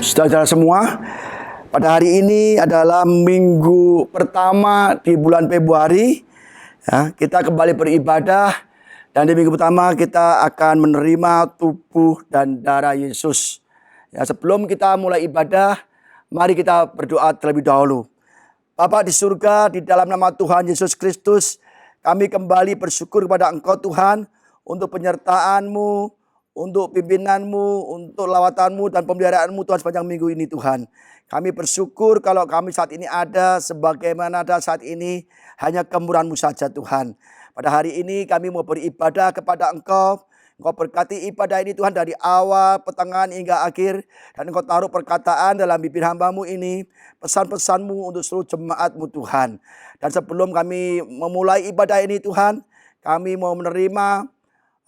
Saudara semua, pada hari ini adalah minggu pertama di bulan Februari. Ya, kita kembali beribadah dan di minggu pertama kita akan menerima tubuh dan darah Yesus. Ya, sebelum kita mulai ibadah, mari kita berdoa terlebih dahulu. Bapa di surga, di dalam nama Tuhan Yesus Kristus, kami kembali bersyukur kepada Engkau Tuhan untuk penyertaan-Mu, untuk pimpinanmu, untuk lawatanmu dan pemeliharaanmu Tuhan sepanjang minggu ini Tuhan. Kami bersyukur kalau kami saat ini ada sebagaimana ada saat ini hanya kemurahan-Mu saja Tuhan. Pada hari ini kami mau beribadah kepada Engkau. Engkau berkati ibadah ini Tuhan dari awal, pertengahan hingga akhir. Dan Engkau taruh perkataan dalam bibir hamba-Mu ini. Pesan-pesan-Mu untuk seluruh jemaat-Mu Tuhan. Dan sebelum kami memulai ibadah ini Tuhan, kami mau menerima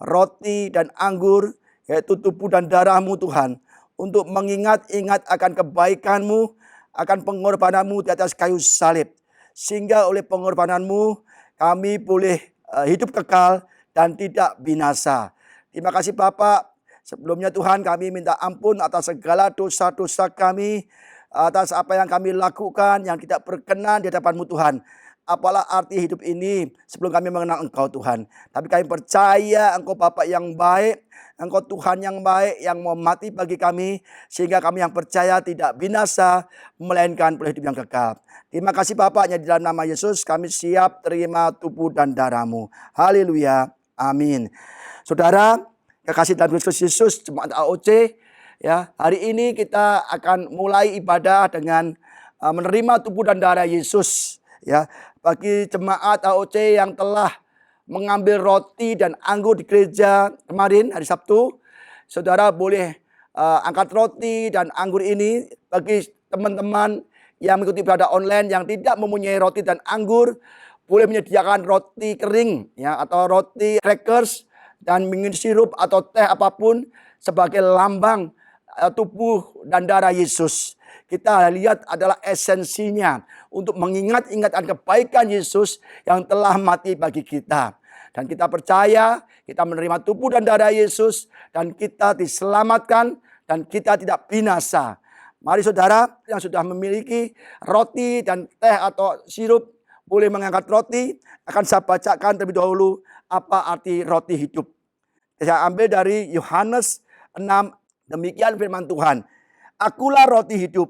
roti dan anggur, yaitu tubuh dan darah-Mu Tuhan, untuk mengingat-ingat akan kebaikan-Mu, akan pengorbanan-Mu di atas kayu salib. Sehingga oleh pengorbanan-Mu kami boleh hidup kekal dan tidak binasa. Terima kasih Bapak. Sebelumnya Tuhan kami minta ampun atas segala dosa-dosa kami, atas apa yang kami lakukan yang tidak berkenan di hadapan-Mu Tuhan. Apalah arti hidup ini sebelum kami mengenal Engkau Tuhan. Tapi kami percaya Engkau Bapa yang baik, Engkau Tuhan yang baik yang mau mati bagi kami. Sehingga kami yang percaya tidak binasa melainkan boleh hidup yang kekal. Terima kasih Bapa, di dalam nama Yesus kami siap terima tubuh dan darah-Mu. Haleluya, amin. Saudara, kekasih dalam Kristus Yesus, jemaat AOC, ya, hari ini kita akan mulai ibadah dengan menerima tubuh dan darah Yesus. Ya, bagi jemaat AOC yang telah mengambil roti dan anggur di gereja kemarin hari Sabtu, saudara boleh angkat roti dan anggur ini. Bagi teman-teman yang mengikuti ibadah online yang tidak mempunyai roti dan anggur, boleh menyediakan roti kering ya, atau roti crackers dan minum sirup atau teh apapun sebagai lambang tubuh dan darah Yesus. Kita lihat adalah esensinya untuk mengingat-ingatkan kebaikan Yesus yang telah mati bagi kita. Dan kita percaya kita menerima tubuh dan darah Yesus dan kita diselamatkan dan kita tidak binasa. Mari saudara yang sudah memiliki roti dan teh atau sirup boleh mengangkat roti. Akan saya bacakan terlebih dahulu apa arti roti hidup. Saya ambil dari Yohanes 6, demikian firman Tuhan. Akulah roti hidup.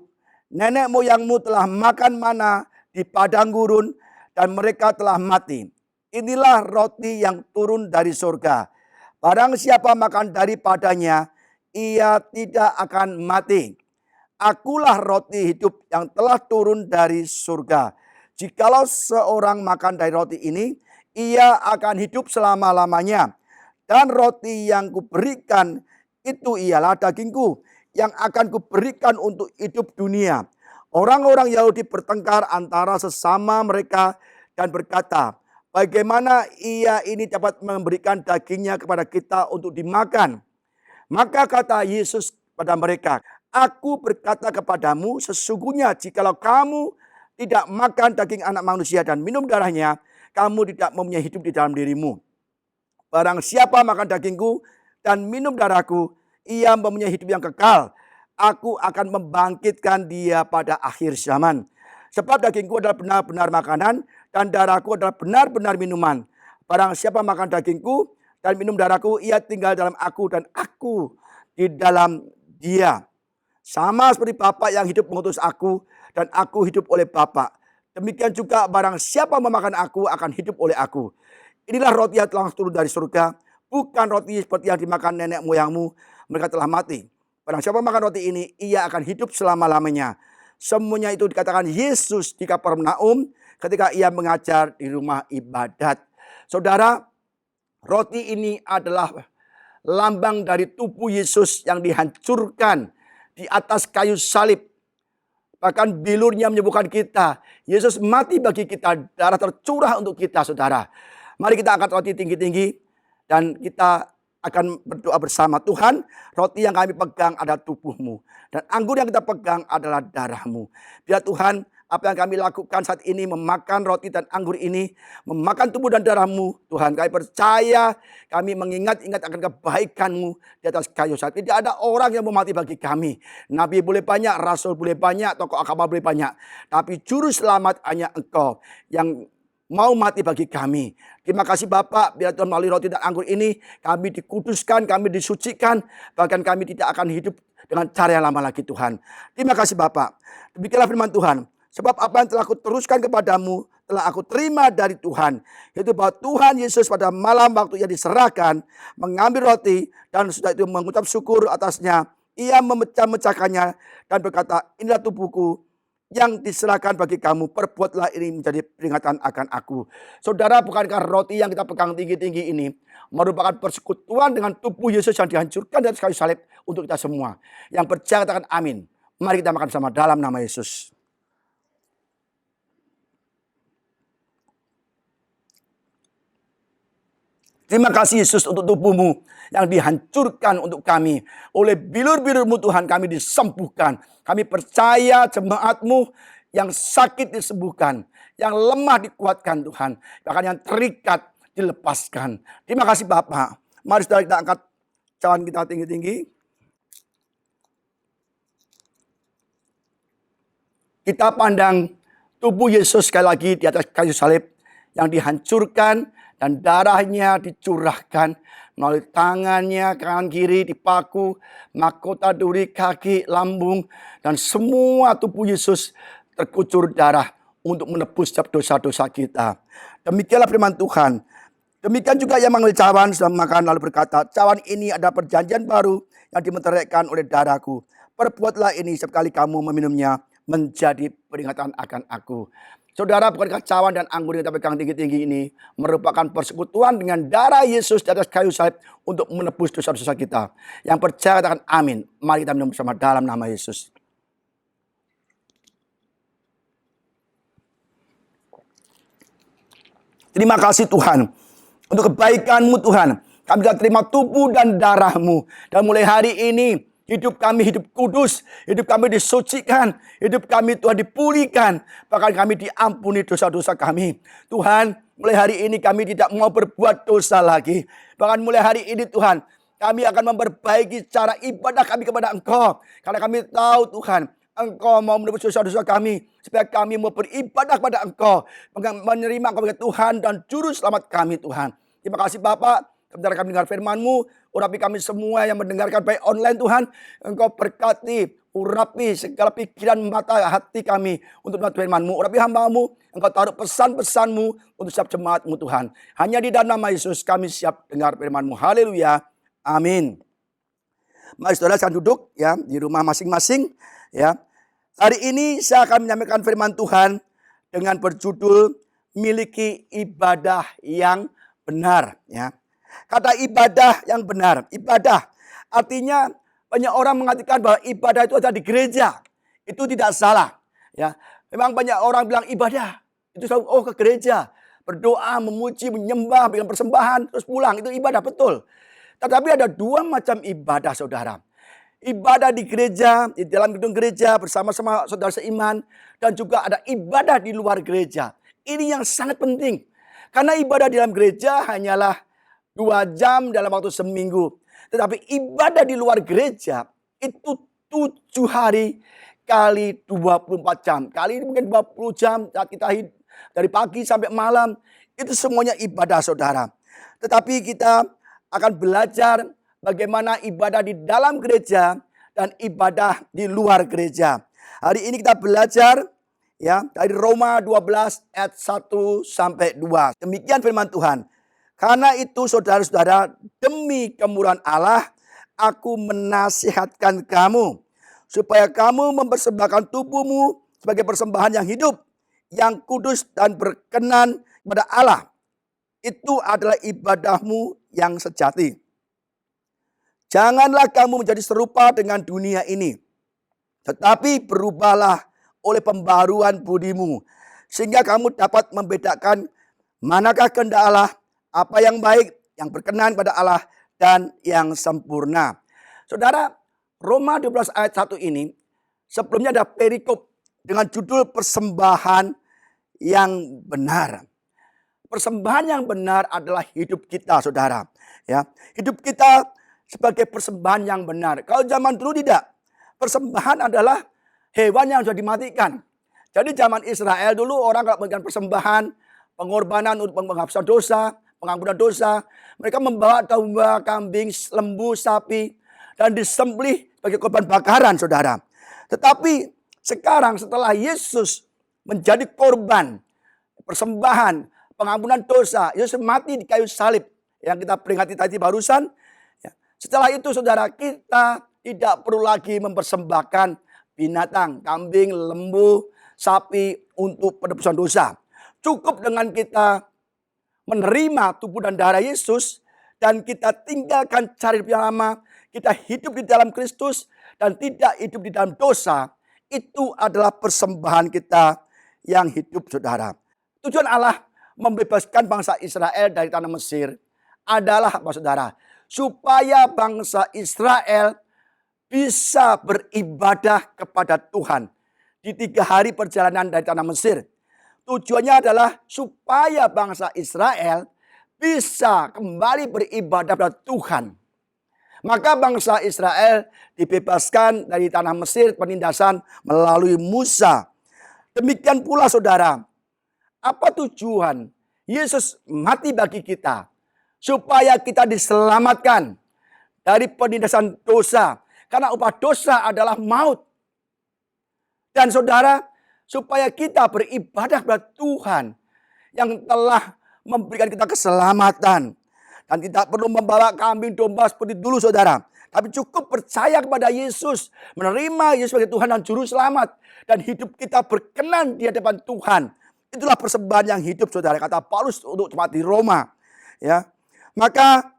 Nenek moyangmu telah makan mana di padang gurun dan mereka telah mati. Inilah roti yang turun dari surga. Barang siapa makan daripadanya, ia tidak akan mati. Akulah roti hidup yang telah turun dari surga. Jikalau seorang makan dari roti ini, ia akan hidup selama-lamanya. Dan roti yang kuberikan itu ialah dagingku yang akan kuberikan untuk hidup dunia. Orang-orang Yahudi bertengkar antara sesama mereka dan berkata, bagaimana ia ini dapat memberikan dagingnya kepada kita untuk dimakan? Maka kata Yesus pada mereka, aku berkata kepadamu, sesungguhnya jikalau kamu tidak makan daging anak manusia dan minum darahnya, kamu tidak mempunyai hidup di dalam dirimu. Barang siapa makan dagingku dan minum darahku, ia mempunyai hidup yang kekal. Aku akan membangkitkan dia pada akhir zaman. Sebab dagingku adalah benar-benar makanan dan darahku adalah benar-benar minuman. Barang siapa makan dagingku dan minum darahku, ia tinggal dalam aku dan aku di dalam dia. Sama seperti Bapa yang hidup mengutus aku dan aku hidup oleh Bapa. Demikian juga barang siapa memakan aku akan hidup oleh aku. Inilah roti yang telah turun dari surga. Bukan roti seperti yang dimakan nenek moyangmu. Mereka telah mati. Barang siapa makan roti ini, ia akan hidup selama-lamanya. Semuanya itu dikatakan Yesus di Kapernaum ketika ia mengajar di rumah ibadat. Saudara, roti ini adalah lambang dari tubuh Yesus yang dihancurkan di atas kayu salib. Bahkan bilurnya menyembuhkan kita. Yesus mati bagi kita, darah tercurah untuk kita saudara. Mari kita angkat roti tinggi-tinggi dan kita akan berdoa bersama. Tuhan, roti yang kami pegang adalah tubuh-Mu. Dan anggur yang kita pegang adalah darah-Mu. Biar Tuhan apa yang kami lakukan saat ini, memakan roti dan anggur ini, memakan tubuh dan darah-Mu, Tuhan. Kami percaya, kami mengingat-ingat akan kebaikan-Mu di atas kayu salib. Tidak ada orang yang mau mati bagi kami. Nabi boleh banyak, rasul boleh banyak, tokoh agama boleh banyak. Tapi juru selamat hanya Engkau yang mau mati bagi kami. Terima kasih Bapak, biar Tuhan melalui roti dan anggur ini, kami dikuduskan, kami disucikan, bahkan kami tidak akan hidup dengan cara yang lama lagi Tuhan. Terima kasih Bapak. Demikianlah firman Tuhan. Sebab apa yang telah aku teruskan kepadamu, telah aku terima dari Tuhan. Yaitu bahwa Tuhan Yesus pada malam waktu ia diserahkan, mengambil roti, dan sudah itu mengucap syukur atasnya. Ia memecah-mecahkannya dan berkata, inilah tubuhku yang diserahkan bagi kamu, perbuatlah ini menjadi peringatan akan aku. Saudara, bukankah roti yang kita pegang tinggi-tinggi ini merupakan persekutuan dengan tubuh Yesus yang dihancurkan dari kayu salib untuk kita semua. Yang percaya katakan amin. Mari kita makan bersama dalam nama Yesus. Terima kasih Yesus untuk tubuh-Mu yang dihancurkan untuk kami. Oleh bilur-bilur-Mu Tuhan kami disembuhkan. Kami percaya jemaat-Mu yang sakit disembuhkan. Yang lemah dikuatkan Tuhan. Bahkan yang terikat dilepaskan. Terima kasih Bapak. Mari saudara kita angkat cawan kita tinggi-tinggi. Kita pandang tubuh Yesus sekali lagi di atas kayu salib yang dihancurkan. Dan darahnya dicurahkan melalui tangannya, kanan kiri dipaku, mahkota duri, kaki, lambung. Dan semua tubuh Yesus terkucur darah untuk menebus setiap dosa-dosa kita. Demikianlah firman Tuhan. Demikian juga ia mengambil cawan sedang makan lalu berkata, cawan ini ada perjanjian baru yang dimeteraikan oleh darahku. Perbuatlah ini setiap kali kamu meminumnya menjadi peringatan akan aku. Saudara, bukankah cawan dan anggur yang kita pegang tinggi-tinggi ini merupakan persekutuan dengan darah Yesus di atas kayu salib untuk menebus dosa-dosa kita. Yang percaya katakan amin. Mari kita minum bersama dalam nama Yesus. Terima kasih Tuhan untuk kebaikan-Mu Tuhan. Kami sudah terima tubuh dan darah-Mu. Dan mulai hari ini hidup kami hidup kudus, hidup kami disucikan, hidup kami Tuhan dipulihkan, bahkan kami diampuni dosa-dosa kami. Tuhan, mulai hari ini kami tidak mau berbuat dosa lagi. Bahkan mulai hari ini Tuhan, kami akan memperbaiki cara ibadah kami kepada Engkau. Karena kami tahu Tuhan, Engkau mau menebus dosa-dosa kami, supaya kami mau beribadah kepada Engkau, menerima Engkau sebagai Tuhan dan Juru Selamat kami Tuhan. Terima kasih Bapak. Sebentar kami dengar firman-Mu, urapi kami semua yang mendengarkan baik online Tuhan. Engkau berkati, urapi segala pikiran mata hati kami untuk mendengar firman-Mu. Urapi hamba-Mu, Engkau taruh pesan-pesan-Mu untuk setiap jemaat-Mu Tuhan. Hanya di dalam nama Yesus kami siap dengar firman-Mu. Haleluya. Amin. Mari saudara saya duduk ya di rumah masing-masing ya. Hari ini saya akan menyampaikan firman Tuhan dengan berjudul miliki ibadah yang benar ya. Kata ibadah yang benar. Ibadah artinya banyak orang mengatakan bahwa ibadah itu ada di gereja. Itu tidak salah. Ya, memang banyak orang bilang ibadah itu selalu ke gereja, berdoa, memuji, menyembah, bikin persembahan, terus pulang. Itu ibadah betul. Tetapi ada dua macam ibadah saudara. Ibadah di gereja, di dalam gedung gereja bersama-sama saudara seiman. Dan juga ada ibadah di luar gereja. Ini yang sangat penting. Karena ibadah di dalam gereja hanyalah 2 jam dalam waktu seminggu. Tetapi ibadah di luar gereja itu 7 hari kali 24 jam. Kali ini mungkin 20 jam saat kita hidup dari pagi sampai malam. Itu semuanya ibadah saudara. Tetapi kita akan belajar bagaimana ibadah di dalam gereja dan ibadah di luar gereja. Hari ini kita belajar ya dari Roma 12 ayat 1 sampai 2. Demikian firman Tuhan. Karena itu saudara-saudara, demi kemurahan Allah, aku menasihatkan kamu. Supaya kamu mempersembahkan tubuhmu sebagai persembahan yang hidup, yang kudus dan berkenan kepada Allah. Itu adalah ibadahmu yang sejati. Janganlah kamu menjadi serupa dengan dunia ini. Tetapi berubahlah oleh pembaruan budimu. Sehingga kamu dapat membedakan manakah kehendak Allah, apa yang baik, yang berkenan pada Allah, dan yang sempurna. Saudara, Roma 12 ayat 1 ini, sebelumnya ada perikop dengan judul persembahan yang benar. Persembahan yang benar adalah hidup kita, saudara. Ya, hidup kita sebagai persembahan yang benar. Kalau zaman dulu tidak, persembahan adalah hewan yang sudah dimatikan. Jadi zaman Israel dulu orang kalau memberikan persembahan, pengorbanan untuk penghapuskan dosa, pengampunan dosa, mereka membawa domba, kambing, lembu, sapi, dan disembelih sebagai korban bakaran, saudara. Tetapi sekarang setelah Yesus menjadi korban, persembahan, pengampunan dosa, Yesus mati di kayu salib yang kita peringati tadi barusan. Setelah itu saudara, kita tidak perlu lagi mempersembahkan binatang, kambing, lembu, sapi untuk penebusan dosa. Cukup dengan kita menerima tubuh dan darah Yesus dan kita tinggalkan cara hidup yang lama, kita hidup di dalam Kristus dan tidak hidup di dalam dosa. Itu adalah persembahan kita yang hidup, saudara. Tujuan Allah membebaskan bangsa Israel dari tanah Mesir adalah apa, saudara? Supaya bangsa Israel bisa beribadah kepada Tuhan di 3 hari perjalanan dari tanah Mesir. Tujuannya adalah supaya bangsa Israel bisa kembali beribadah kepada Tuhan. Maka bangsa Israel dibebaskan dari tanah Mesir penindasan melalui Musa. Demikian pula saudara, apa tujuan Yesus mati bagi kita? Supaya kita diselamatkan dari penindasan dosa. Karena upah dosa adalah maut. Dan saudara, supaya kita beribadah kepada Tuhan yang telah memberikan kita keselamatan. Dan tidak perlu membawa kambing domba seperti dulu, saudara. Tapi cukup percaya kepada Yesus, menerima Yesus sebagai Tuhan dan Juru Selamat. Dan hidup kita berkenan di hadapan Tuhan. Itulah persembahan yang hidup, saudara. Kata Paulus untuk jemaat di Roma. Ya, maka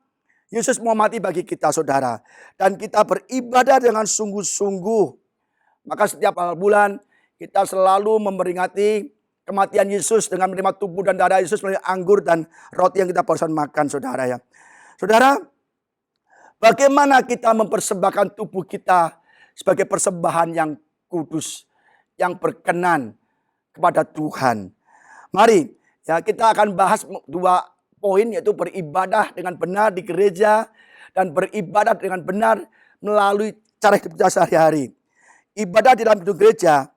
Yesus mau mati bagi kita, saudara. Dan kita beribadah dengan sungguh-sungguh. Maka setiap awal bulan kita selalu memperingati kematian Yesus dengan menerima tubuh dan darah Yesus melalui anggur dan roti yang kita barusan makan, saudara ya. Saudara, bagaimana kita mempersembahkan tubuh kita sebagai persembahan yang kudus, yang berkenan kepada Tuhan. Mari ya, kita akan bahas 2 poin, yaitu beribadah dengan benar di gereja dan beribadah dengan benar melalui cara hidup kita sehari-hari. Ibadah di dalam gedung gereja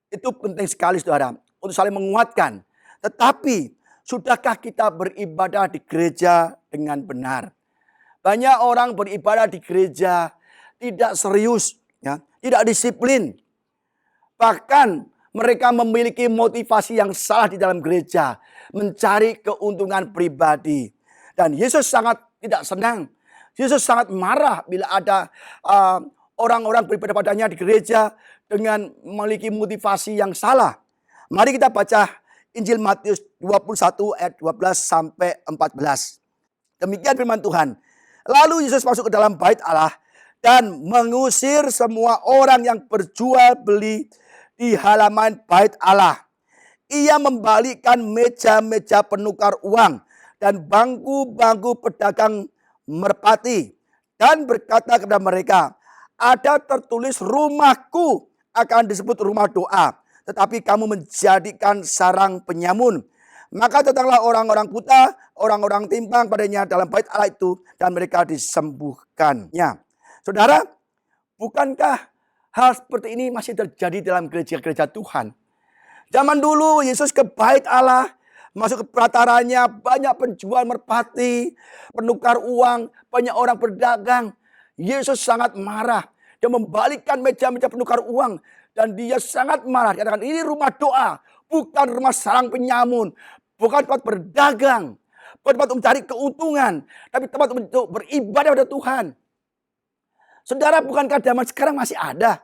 itu penting sekali, saudara, untuk saling menguatkan. Tetapi sudahkah kita beribadah di gereja dengan benar? Banyak orang beribadah di gereja tidak serius, ya, tidak disiplin. Bahkan mereka memiliki motivasi yang salah di dalam gereja, mencari keuntungan pribadi. Dan Yesus sangat tidak senang. Yesus sangat marah bila ada orang-orang beribadah padanya di gereja dengan memiliki motivasi yang salah. Mari kita baca Injil Matius 21 ayat 12 sampai 14. Demikian firman Tuhan. Lalu Yesus masuk ke dalam bait Allah dan mengusir semua orang yang berjual beli di halaman bait Allah. Ia membalikkan meja-meja penukar uang dan bangku-bangku pedagang merpati dan berkata kepada mereka, ada tertulis rumahku akan disebut rumah doa, tetapi kamu menjadikan sarang penyamun. Maka datanglah orang-orang buta, orang-orang timpang padanya dalam bait Allah itu dan mereka disembuhkannya. Saudara, bukankah hal seperti ini masih terjadi dalam gereja-gereja Tuhan? Zaman dulu Yesus ke bait Allah, masuk ke prataranya, banyak penjual merpati, penukar uang, banyak orang berdagang. Yesus sangat marah. Dia membalikkan meja-meja penukar uang. Dan dia sangat marah. Dia katakan, ini rumah doa, bukan rumah sarang penyamun. Bukan tempat berdagang. Bukan tempat untuk mencari keuntungan. Tapi tempat untuk beribadah kepada Tuhan. Saudara, bukankah zaman sekarang masih ada?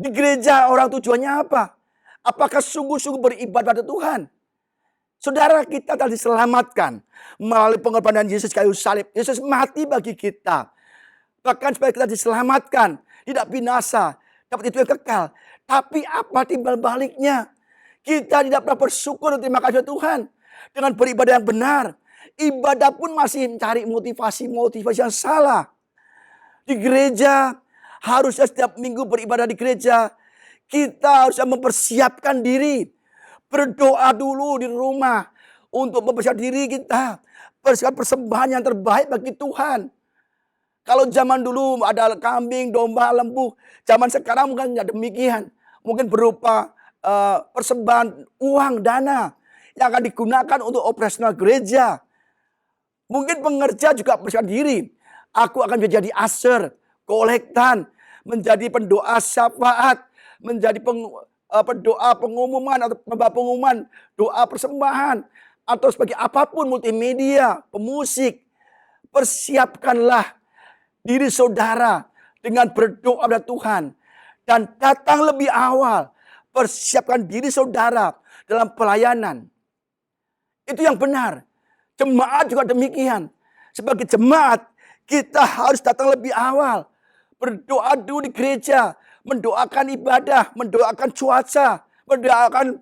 Di gereja orang tujuannya apa? Apakah sungguh-sungguh beribadah kepada Tuhan? Saudara, kita telah diselamatkan melalui pengorbanan Yesus kayu salib. Yesus mati bagi kita. Bahkan supaya kita diselamatkan, tidak binasa, dapat itu yang kekal. Tapi apa timbal baliknya? Kita tidak pernah bersyukur dan terima kasih Tuhan dengan beribadah yang benar. Ibadah pun masih mencari motivasi yang salah. Di gereja, harusnya setiap minggu beribadah di gereja. Kita harus mempersiapkan diri. Berdoa dulu di rumah untuk mempersiapkan diri kita. Persiapkan persembahan yang terbaik bagi Tuhan. Kalau zaman dulu ada kambing, domba, lembu. Zaman sekarang mungkin nggak demikian. Mungkin berupa persembahan uang, dana yang akan digunakan untuk operasional gereja. Mungkin pengerja juga persiapkan diri. Aku akan menjadi usher, kolektan, menjadi pendoa syafaat, menjadi pendoa pengumuman atau pembawa pengumuman, doa persembahan, atau sebagai apapun multimedia, pemusik. Persiapkanlah diri saudara dengan berdoa kepada Tuhan. Dan datang lebih awal. Persiapkan diri saudara dalam pelayanan. Itu yang benar. Jemaat juga demikian. Sebagai jemaat, kita harus datang lebih awal. Berdoa dulu di gereja. Mendoakan ibadah, mendoakan cuaca, mendoakan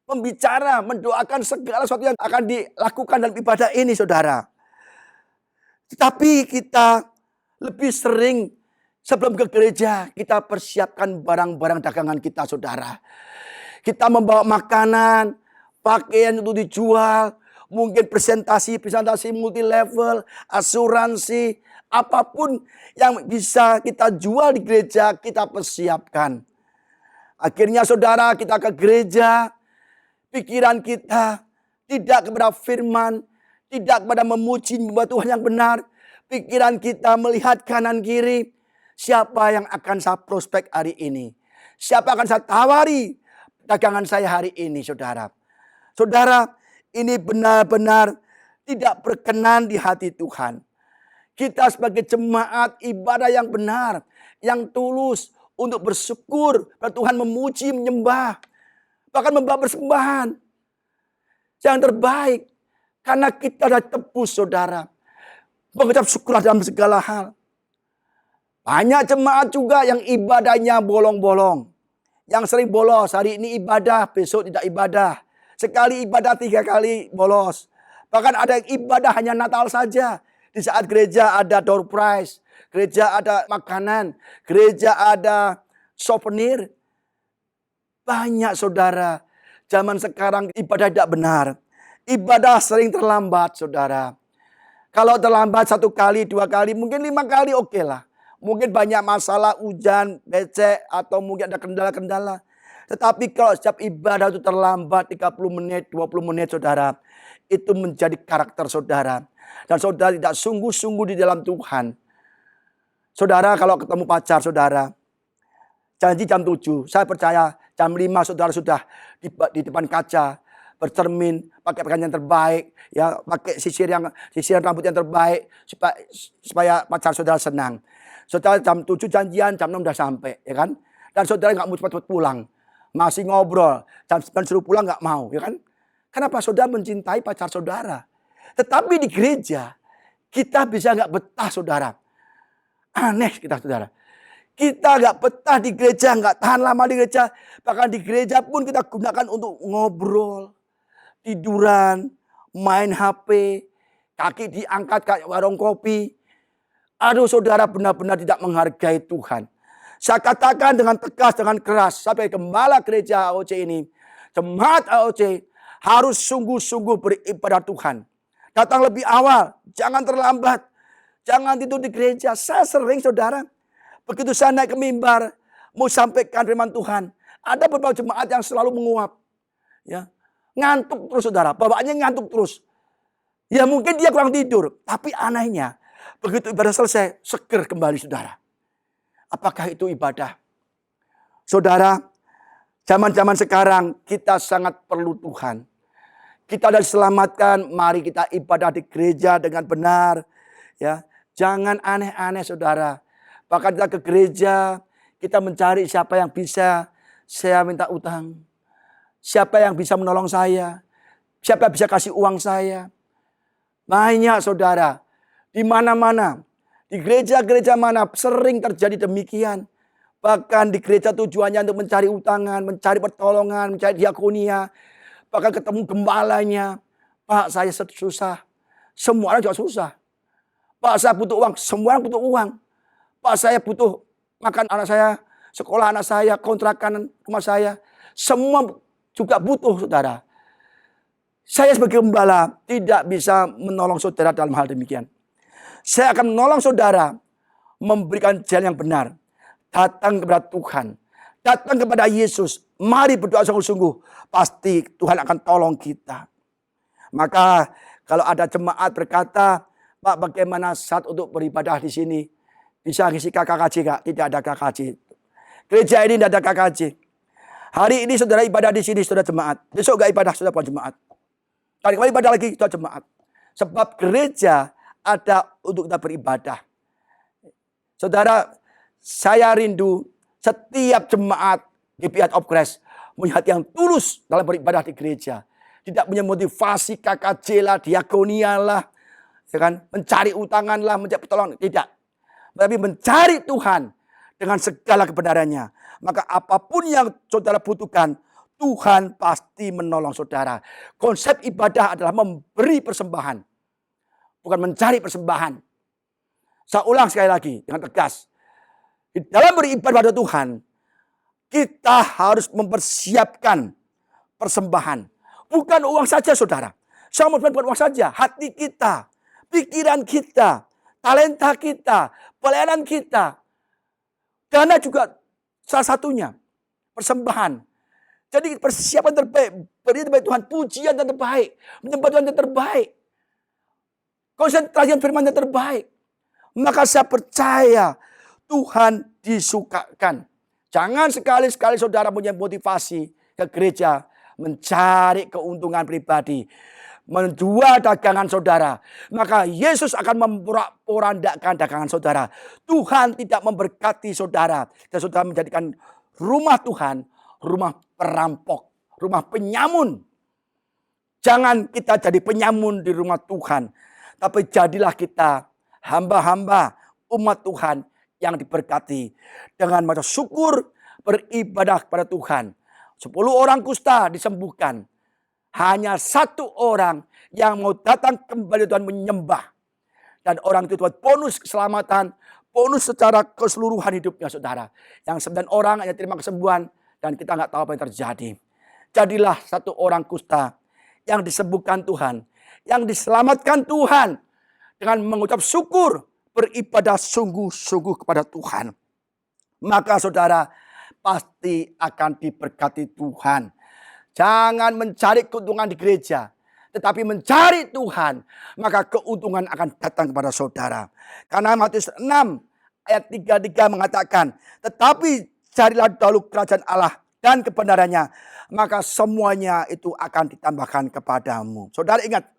pembicara, mendoakan segala sesuatu yang akan dilakukan dalam ibadah ini, saudara. Tetapi kita lebih sering sebelum ke gereja, kita persiapkan barang-barang dagangan kita, saudara. Kita membawa makanan, pakaian untuk dijual, mungkin presentasi multi level, asuransi, apapun yang bisa kita jual di gereja, kita persiapkan. Akhirnya saudara, kita ke gereja, pikiran kita tidak kepada firman, tidak kepada memuji Tuhan yang benar. Pikiran kita melihat kanan kiri. Siapa yang akan saya prospek hari ini? Siapa akan saya tawari dagangan saya hari ini, saudara? Saudara, ini benar-benar tidak berkenan di hati Tuhan. Kita sebagai jemaat ibadah yang benar, yang tulus untuk bersyukur pada Tuhan, memuji, menyembah, bahkan membawa persembahan yang terbaik. Karena kita sudah tebus, saudara. Mengucap syukurlah dalam segala hal. Banyak jemaat juga yang ibadahnya bolong-bolong. Yang sering bolos, hari ini ibadah, besok tidak ibadah. Sekali ibadah 3 kali bolos. Bahkan ada yang ibadah hanya Natal saja. Di saat gereja ada door prize, gereja ada makanan, gereja ada souvenir. Banyak saudara, zaman sekarang ibadah tidak benar. Ibadah sering terlambat, saudara. Kalau terlambat 1 kali, 2 kali, mungkin 5 kali oke lah. Mungkin banyak masalah, hujan, becek, atau mungkin ada kendala-kendala. Tetapi kalau setiap ibadah itu terlambat 30 menit, 20 menit, saudara, itu menjadi karakter saudara. Dan saudara tidak sungguh-sungguh di dalam Tuhan. Saudara kalau ketemu pacar saudara, janji jam 7, saya percaya jam 5 saudara sudah di depan kaca, bercermin, pakai pakaian yang terbaik, ya, pakai sisiran rambut yang terbaik supaya pacar saudara senang. Saudara jam 7 janjian, jam 6 udah sampai, ya kan? Dan saudara nggak mau cepat-cepat pulang, masih ngobrol, jam 9 suruh pulang nggak mau, ya kan? Kenapa? Saudara mencintai pacar saudara. Tetapi di gereja kita bisa nggak betah, saudara. Aneh kita, saudara. Kita nggak betah di gereja, nggak tahan lama di gereja. Bahkan di gereja pun kita gunakan untuk ngobrol, tiduran, main HP, kaki diangkat kayak warung kopi. Aduh saudara, benar-benar tidak menghargai Tuhan. Saya katakan dengan tegas, dengan keras, sampai gembala gereja AOC ini, jemaat AOC harus sungguh-sungguh beribadah Tuhan. Datang lebih awal, jangan terlambat, jangan tidur di gereja. Saya sering saudara, begitu saya naik ke mimbar, mau sampaikan firman Tuhan, ada beberapa jemaat yang selalu menguap, ya, ngantuk terus saudara, bawaannya ngantuk terus. Ya mungkin dia kurang tidur, tapi anehnya begitu ibadah selesai, seger kembali saudara. Apakah itu ibadah? Saudara, zaman-zaman sekarang kita sangat perlu Tuhan. Kita sudah diselamatkan, mari kita ibadah di gereja dengan benar. Ya, jangan aneh-aneh saudara. Bahkan kita ke gereja, kita mencari siapa yang bisa saya minta utang. Siapa yang bisa menolong saya. Siapa yang bisa kasih uang saya. Banyak saudara. Di mana-mana. Di gereja-gereja mana sering terjadi demikian. Bahkan di gereja tujuannya untuk mencari utangan, mencari pertolongan, mencari diakonia. Bahkan ketemu gembalanya. Pak, saya susah. Semua orang juga susah. Pak, saya butuh uang. Semua orang butuh uang. Pak, saya butuh makan anak saya. sekolah anak saya, kontrakan rumah saya. Semua juga butuh saudara. Saya sebagai gembala tidak bisa menolong saudara dalam hal demikian. Saya akan menolong saudara memberikan jalan yang benar. Datang kepada Tuhan. Datang kepada Yesus. Mari berdoa sungguh-sungguh. Pasti Tuhan akan tolong kita. Maka kalau ada jemaat berkata, Pak, bagaimana saat untuk beribadah di sini? Bisa ngisi KKJ, Kak? Tidak ada KKJ. Gereja ini tidak ada KKJ. Hari ini saudara ibadah di sini, saudara jemaat. Besok gak ibadah, saudara bukan jemaat. Hari kembali ibadah lagi, saudara jemaat. Sebab gereja ada untuk kita beribadah. Saudara, saya rindu setiap jemaat GPI of Christ punya hati yang tulus dalam beribadah di gereja. Tidak punya motivasi KKJ lah, diakonia lah, ya kan? Mencari utangan lah, mencari pertolongan. Tidak. Tapi mencari Tuhan dengan segala kebenarannya. Maka apapun yang saudara butuhkan, Tuhan pasti menolong saudara. Konsep ibadah adalah memberi persembahan. Bukan mencari persembahan. Saya ulang sekali lagi dengan tegas. Di dalam beribadah pada Tuhan, kita harus mempersiapkan persembahan. Bukan uang saja saudara. Saya mau bukan uang saja. Hati kita, pikiran kita, talenta kita, pelayanan kita. Dana juga salah satunya. Persembahan. Jadi persiapan terbaik. Beri terbaik Tuhan. Pujian yang terbaik. Menyembah Tuhan yang terbaik. Konsentrasi firman yang terbaik. Maka saya percaya Tuhan disukakan. Jangan sekali-sekali saudara punya motivasi ke gereja. Mencari keuntungan pribadi. Menjual dagangan saudara. Maka Yesus akan memporak-porandakan dagangan saudara. Tuhan tidak memberkati saudara. Dan saudara menjadikan rumah Tuhan rumah perampok. Rumah penyamun. Jangan kita jadi penyamun di rumah Tuhan. Tapi jadilah kita hamba-hamba umat Tuhan yang diberkati. Dengan mata syukur beribadah kepada Tuhan. 10 orang kusta disembuhkan. Hanya 1 orang yang mau datang kembali Tuhan menyembah. Dan orang itu dapat bonus keselamatan. Bonus secara keseluruhan hidupnya saudara. Yang 9 orang hanya terima kesembuhan. Dan kita nggak tahu apa yang terjadi. Jadilah 1 orang kusta yang disembuhkan Tuhan. Yang diselamatkan Tuhan. Dengan mengucap syukur. Beribadah sungguh-sungguh kepada Tuhan. Maka saudara pasti akan diberkati Tuhan. Jangan mencari keuntungan di gereja. Tetapi mencari Tuhan. Maka keuntungan akan datang kepada saudara. Karena Matius 6 ayat 33 mengatakan. Tetapi carilah dahulu kerajaan Allah dan kebenarannya. Maka semuanya itu akan ditambahkan kepadamu. Saudara ingat.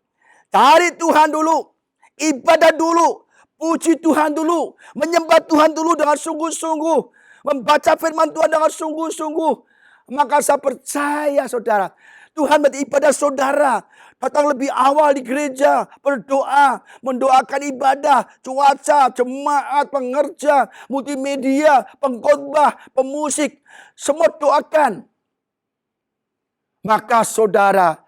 Cari Tuhan dulu. Ibadah dulu. Puji Tuhan dulu. Menyembah Tuhan dulu dengan sungguh-sungguh. Membaca firman Tuhan dengan sungguh-sungguh. Maka saya percaya saudara. Tuhan beribadah saudara. Datang lebih awal di gereja. Berdoa. Mendoakan ibadah. Cuaca, jemaat, pengerja. Multimedia, pengkhotbah, pemusik. Semua doakan. Maka saudara.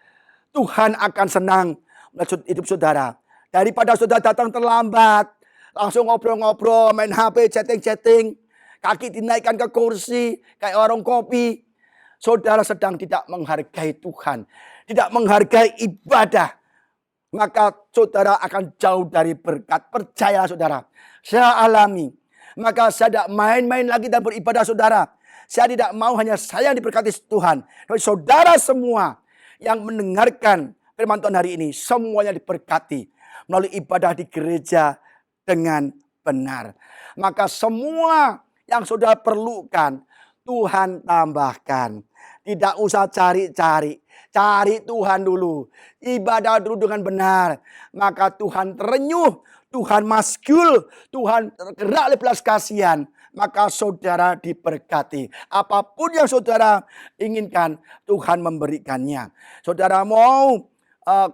Tuhan akan senang melihat hidup saudara. Daripada saudara datang terlambat. Langsung ngobrol-ngobrol, main HP, chatting-chatting. Kaki dinaikkan ke kursi, kayak warung kopi. Saudara sedang tidak menghargai Tuhan. Tidak menghargai ibadah. Maka saudara akan jauh dari berkat. Percayalah saudara. Saya alami. Maka saya tidak main-main lagi dan beribadah saudara. Saya tidak mau hanya saya yang diberkati Tuhan. Tapi saudara semua yang mendengarkan firman Tuhan hari ini. Semuanya diberkati. Melalui ibadah di gereja dengan benar. Maka semua yang saudara perlukan Tuhan tambahkan. Tidak usah cari-cari. Cari Tuhan dulu. Ibadah dulu dengan benar. Maka Tuhan terenyuh. Tuhan maskul. Tuhan tergerak oleh belas kasihan. Maka saudara diberkati. Apapun yang saudara inginkan, Tuhan memberikannya. Saudara mau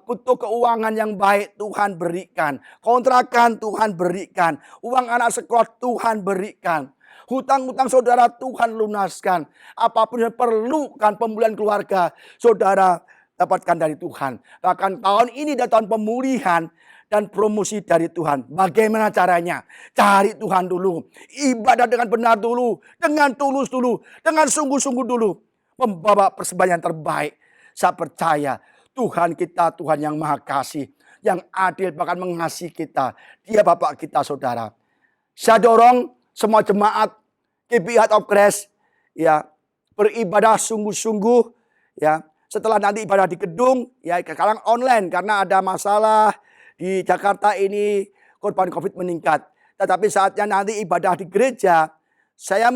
butuh keuangan yang baik, Tuhan berikan. Kontrakan Tuhan berikan. Uang anak sekolah Tuhan berikan. Hutang-hutang saudara Tuhan lunaskan. Apapun yang perlukan pemulihan keluarga, saudara dapatkan dari Tuhan. Bahkan tahun ini adalah tahun pemulihan dan promosi dari Tuhan. Bagaimana caranya? Cari Tuhan dulu. Ibadah dengan benar dulu. Dengan tulus dulu. Dengan sungguh-sungguh dulu. Membawa persembahan yang terbaik. Saya percaya Tuhan kita Tuhan yang maha kasih. Yang adil bahkan mengasihi kita. Dia Bapak kita saudara. Saya dorong semua jemaat GBI Heart of Christ ya, beribadah sungguh-sungguh ya. Setelah nanti ibadah di gedung, ya sekarang online karena ada masalah di Jakarta ini korban COVID meningkat. Tetapi saatnya nanti ibadah di gereja, saya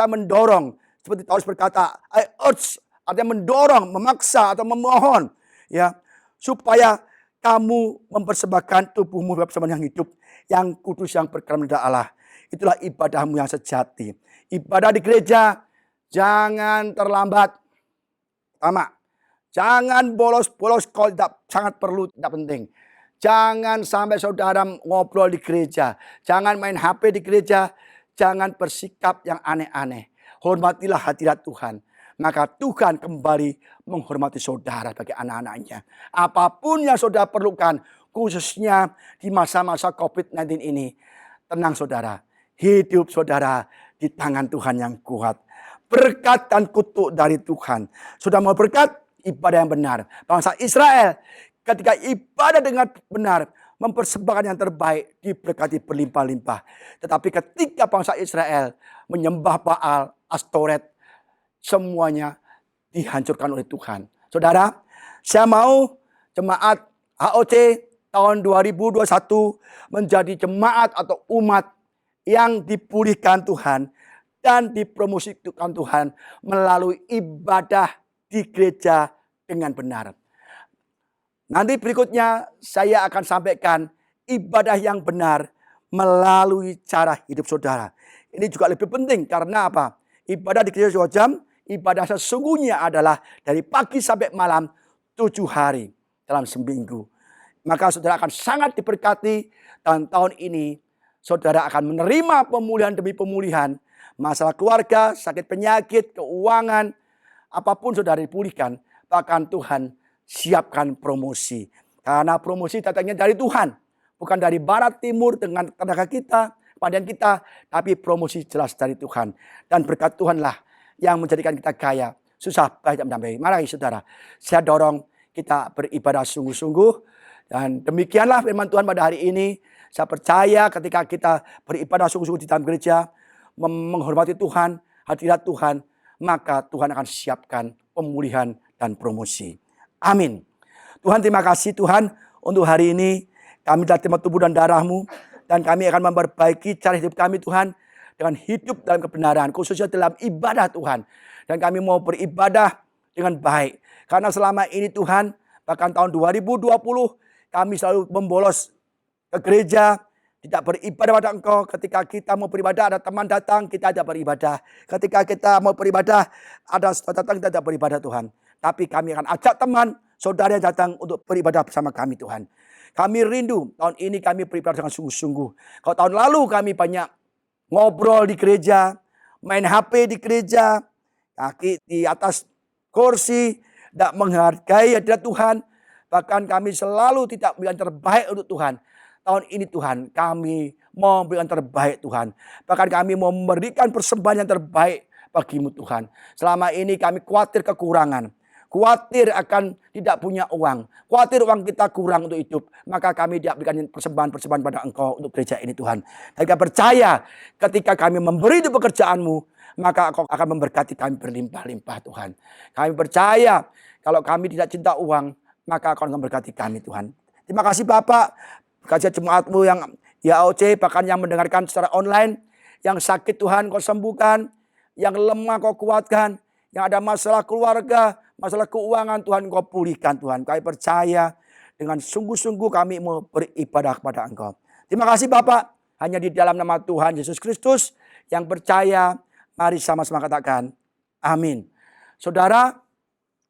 mendorong seperti Paulus berkata, I urge, artinya mendorong, memaksa atau memohon, ya supaya kamu mempersembahkan tubuhmu sebagai persembahan yang hidup, yang kudus, yang berkenan kepada Allah. Itulah ibadahmu yang sejati. Ibadah di gereja jangan terlambat. Pertama, jangan bolos-bolos kalau tidak sangat perlu, tidak penting. Jangan sampai saudara ngobrol di gereja. Jangan main HP di gereja. Jangan bersikap yang aneh-aneh. Hormatilah hadirat Tuhan. Maka Tuhan kembali menghormati saudara sebagai anak-anaknya. Apapun yang saudara perlukan, khususnya di masa-masa COVID-19 ini. Tenang saudara, hidup saudara di tangan Tuhan yang kuat. Berkat dan kutuk dari Tuhan. Sudah mau berkat? Ibadah yang benar. Bangsa Israel ketika ibadah dengan benar, mempersembahkan yang terbaik, diberkati berlimpah-limpah. Tetapi ketika bangsa Israel menyembah Baal, Astoret, semuanya dihancurkan oleh Tuhan. Saudara, saya mau jemaat HOC tahun 2021 menjadi jemaat atau umat yang dipulihkan Tuhan dan dipromosikan Tuhan melalui ibadah di gereja dengan benar. Nanti berikutnya saya akan sampaikan ibadah yang benar melalui cara hidup saudara. Ini juga lebih penting karena apa? Ibadah di gereja 2 jam, ibadah sesungguhnya adalah dari pagi sampai malam 7 hari dalam seminggu. Maka saudara akan sangat diberkati dan tahun ini saudara akan menerima pemulihan demi pemulihan. Masalah keluarga, sakit penyakit, keuangan, apapun saudara dipulihkan. Bahkan Tuhan siapkan promosi. Karena promosi datangnya dari Tuhan. Bukan dari barat timur dengan tenaga kita, kepandaian kita. Tapi promosi jelas dari Tuhan. Dan berkat Tuhanlah yang menjadikan kita kaya. Susah, baik dan mendampingi. Mari saudara, saya dorong kita beribadah sungguh-sungguh. Dan demikianlah firman Tuhan pada hari ini. Saya percaya ketika kita beribadah sungguh-sungguh di dalam gereja, menghormati Tuhan, hadirat Tuhan, maka Tuhan akan siapkan pemulihan dan promosi. Amin. Tuhan, terima kasih Tuhan untuk hari ini. Kami telah terima tubuh dan darah-Mu. Dan kami akan memperbaiki cara hidup kami Tuhan. Dengan hidup dalam kebenaran. Khususnya dalam ibadah Tuhan. Dan kami mau beribadah dengan baik. Karena selama ini Tuhan, bahkan tahun 2020, kami selalu membolos ke gereja. Tidak beribadah pada Engkau. Ketika kita mau beribadah ada teman datang, kita tidak beribadah. Ketika kita mau beribadah ada saudara datang, kita tidak beribadah Tuhan. Tapi kami akan ajak teman, saudara yang datang untuk beribadah bersama kami Tuhan. Kami rindu, tahun ini kami beribadah dengan sungguh-sungguh. Kalau tahun lalu kami banyak ngobrol di gereja, main HP di gereja, kaki di atas kursi, tidak menghargai hadirat Tuhan. Bahkan kami selalu tidak memberikan terbaik untuk Tuhan. Tahun ini Tuhan, kami mau memberikan terbaik Tuhan. Bahkan kami mau memberikan persembahan yang terbaik bagimu Tuhan. Selama ini kami khawatir kekurangan. Khawatir akan tidak punya uang. Khawatir uang kita kurang untuk hidup. Maka kami tidak berikan persembahan-persembahan pada Engkau untuk gereja ini Tuhan. Dan kami percaya ketika kami memberi di pekerjaan-Mu, maka Engkau akan memberkati kami berlimpah-limpah Tuhan. Kami percaya kalau kami tidak cinta uang, maka Engkau akan memberkati kami Tuhan. Terima kasih Bapak. Kasih jemaat-Mu yang YAOC, bahkan yang mendengarkan secara online. Yang sakit Tuhan Kau sembuhkan. Yang lemah Kau kuatkan. Yang ada masalah keluarga, masalah keuangan Tuhan Kau pulihkan Tuhan. Kami percaya dengan sungguh-sungguh kami mau beribadah kepada Engkau. Terima kasih Bapak. Hanya di dalam nama Tuhan Yesus Kristus yang percaya. Mari sama-sama katakan amin. Saudara,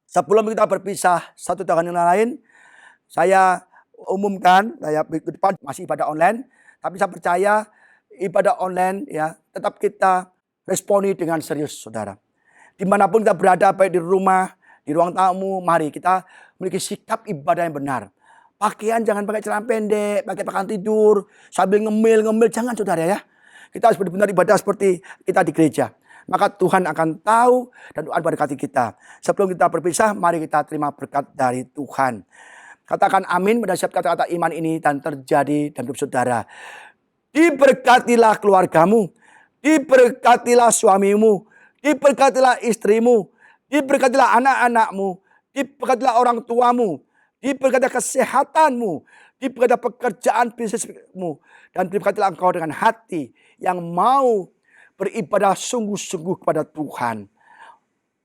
sebelum kita berpisah satu dengan yang lain, saya umumkan, saya di depan masih ibadah online. Tapi saya percaya ibadah online ya tetap kita responi dengan serius saudara. Dimanapun kita berada, baik di rumah, di ruang tamu, mari kita memiliki sikap ibadah yang benar. Pakaian jangan pakai celana pendek, pakai pakaian tidur, sambil ngemil-ngemil, jangan saudara ya. Kita harus benar-benar ibadah seperti kita di gereja. Maka Tuhan akan tahu dan Tuhan berkati kita. Sebelum kita berpisah, mari kita terima berkat dari Tuhan. Katakan amin pada setiap kata-kata iman ini dan terjadi dalam hidup saudara. Diberkatilah keluargamu, diberkatilah suamimu, diberkatilah istrimu, diberkatilah anak-anakmu, diberkatilah orang tuamu, diberkatilah kesehatanmu, diberkatilah pekerjaan bisnismu, dan diberkatilah engkau dengan hati yang mau beribadah sungguh-sungguh kepada Tuhan.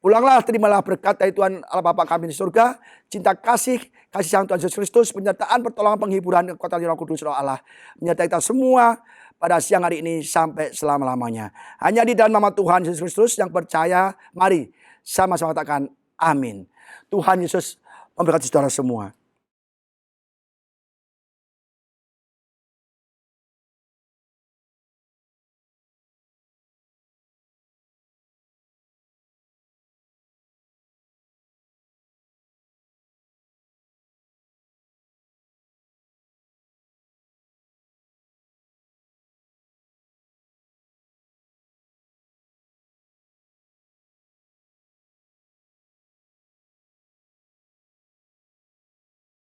Pulanglah, terimalah berkat dari Tuhan Allah Bapa kami di surga, cinta kasih sayang Tuhan Yesus Kristus, penyertaan, pertolongan, penghiburan, kekuatan Roh Kudus Roh Allah menyertai kita semua pada siang hari ini sampai selama-lamanya. Hanya di dalam nama Tuhan Yesus Kristus yang percaya, mari sama-sama katakan amin. Tuhan Yesus memberkati saudara semua.